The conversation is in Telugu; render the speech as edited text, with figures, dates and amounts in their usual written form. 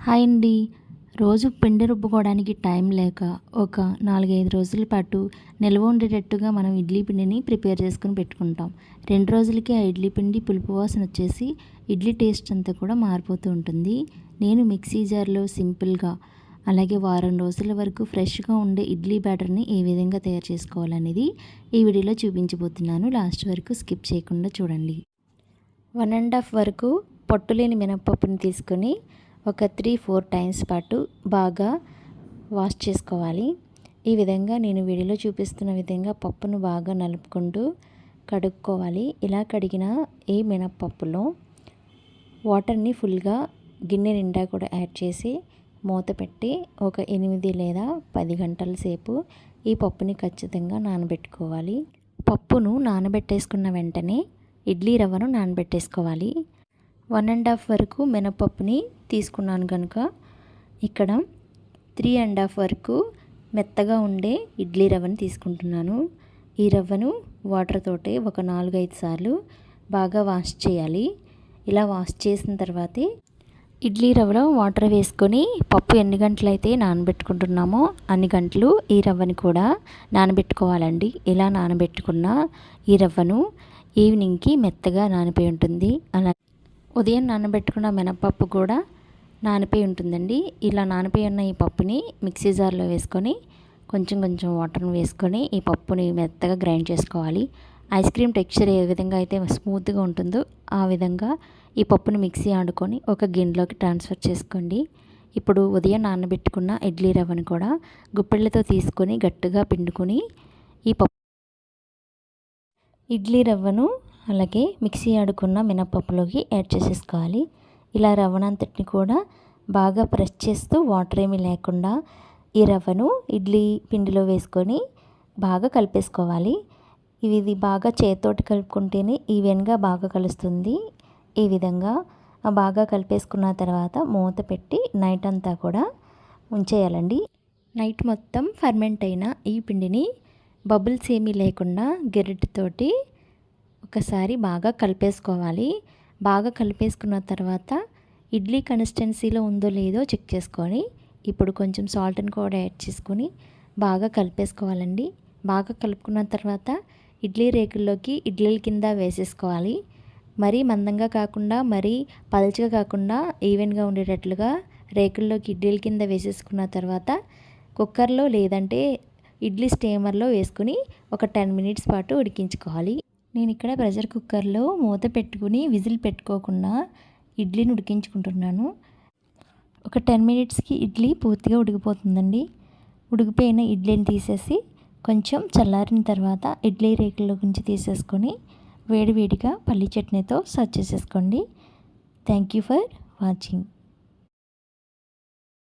హాయ్ అండి. రోజు పిండి రుబ్బుకోవడానికి టైం లేక ఒక 4-5 రోజుల పాటు నిల్వ ఉండేటట్టుగా మనం ఇడ్లీ పిండిని ప్రిపేర్ చేసుకుని పెట్టుకుంటాం. 2 రోజులకి ఆ ఇడ్లీ పిండి పులుపు వాసన వచ్చేసి ఇడ్లీ టేస్ట్ అంతా కూడా మారిపోతూ ఉంటుంది. నేను మిక్సీ జార్లో సింపుల్గా అలాగే వారం రోజుల వరకు ఫ్రెష్గా ఉండే ఇడ్లీ బ్యాటర్ని ఏ విధంగా తయారు చేసుకోవాలనేది ఈ వీడియోలో చూపించబోతున్నాను. లాస్ట్ వరకు స్కిప్ చేయకుండా చూడండి. 1.5 వరకు పొట్టులేని మినపప్పుని తీసుకొని ఒక 3-4 టైమ్స్ పాటు బాగా వాష్ చేసుకోవాలి. ఈ విధంగా నేను వీడియోలో చూపిస్తున్న విధంగా పప్పును బాగా నలుపుకుంటూ కడుక్కోవాలి. ఇలా కడిగిన ఈ మినపప్పులో వాటర్ని ఫుల్గా గిన్నె నిండా కూడా యాడ్ చేసి మూత పెట్టి ఒక 8 లేదా 10 గంటల సేపు ఈ పప్పుని ఖచ్చితంగా నానబెట్టుకోవాలి. పప్పును నానబెట్టేసుకున్న వెంటనే ఇడ్లీ రవ్వను నానబెట్టేసుకోవాలి. 1.5 వరకు మినపప్పుని తీసుకున్నాను కనుక ఇక్కడ 3.5 వరకు మెత్తగా ఉండే ఇడ్లీ రవ్వని తీసుకుంటున్నాను. ఈ రవ్వను వాటర్ తోటి ఒక 4-5 సార్లు బాగా వాష్ చేయాలి. ఇలా వాష్ చేసిన తర్వాతే ఇడ్లీ రవ్వలో వాటర్ వేసుకొని పప్పు ఎన్ని గంటలైతే నానబెట్టుకుంటున్నామో అన్ని గంటలు ఈ రవ్వని కూడా నానబెట్టుకోవాలండి. ఇలా నానబెట్టుకున్న ఈ రవ్వను ఈవినింగ్కి మెత్తగా నానిపోయి ఉంటుంది. అలా ఉదయం నానబెట్టుకున్న మినపప్పు కూడా నానిపోయి ఉంటుందండి. ఇలా నానిపోయి ఉన్న ఈ పప్పుని మిక్సీ జార్లో వేసుకొని కొంచెం వాటర్ని వేసుకొని ఈ పప్పుని మెత్తగా గ్రైండ్ చేసుకోవాలి. ఐస్ క్రీమ్ టెక్స్చర్ ఏ విధంగా అయితే స్మూత్గా ఉంటుందో ఆ విధంగా ఈ పప్పుని మిక్సీ ఆడుకొని ఒక గిన్నెలోకి ట్రాన్స్ఫర్ చేసుకోండి. ఇప్పుడు ఉదయం నానబెట్టుకున్న ఇడ్లీ రవ్వను కూడా గుప్పెళ్ళతో తీసుకొని గట్టిగా పిండుకొని ఈ ఇడ్లీ రవ్వను అలాగే మిక్సీ ఆడుకున్న మినపప్పులోకి యాడ్ చేసేసుకోవాలి. ఇలా రవ్వనంతటిని కూడా బాగా ప్రెస్ చేస్తూ వాటర్ ఏమీ లేకుండా ఈ రవ్వను ఇడ్లీ పిండిలో వేసుకొని బాగా కలిపేసుకోవాలి. ఇది బాగా చేతితోటి కలుపుకుంటేనే ఈవెన్గా బాగా కలుస్తుంది. ఈ విధంగా బాగా కలిపేసుకున్న తర్వాత మూత పెట్టి నైట్ అంతా కూడా ఉంచేయాలండి. నైట్ మొత్తం ఫర్మెంట్ అయిన ఈ పిండిని బబుల్స్ ఏమీ లేకుండా గెరిటితోటి ఒకసారి బాగా కలిపేసుకోవాలి. బాగా కలిపేసుకున్న తర్వాత ఇడ్లీ కన్సిస్టెన్సీలో ఉందో లేదో చెక్ చేసుకొని ఇప్పుడు కొంచెం సాల్ట్ని కూడా యాడ్ చేసుకొని బాగా కలిపేసుకోవాలండి. బాగా కలుపుకున్న తర్వాత ఇడ్లీ రేకుల్లోకి ఇడ్లీల కింద వేసేసుకోవాలి. మరీ మందంగా కాకుండా మరీ పల్చగా కాకుండా ఈవెన్గా ఉండేటట్లుగా రేకుల్లోకి ఇడ్లీల కింద వేసేసుకున్న తర్వాత కుక్కర్లో లేదంటే ఇడ్లీ స్టీమర్లో వేసుకుని ఒక 10 మినిట్స్ పాటు ఉడికించుకోవాలి. నేను ఇక్కడ ప్రెషర్ కుక్కర్లో మూత పెట్టుకుని విజిల్ పెట్టుకోకుండా ఇడ్లీని ఉడికించుకుంటున్నాను. ఒక 10 మినిట్స్కి ఇడ్లీ పూర్తిగా ఉడికిపోతుందండి. ఉడికిపోయిన ఇడ్లీని తీసేసి కొంచెం చల్లారిన తర్వాత ఇడ్లీ రేకుల్లో నుంచి తీసేసుకొని వేడివేడిగా పల్లీ చట్నీతో సర్వ్ చేసేసుకోండి. Thank you for watching.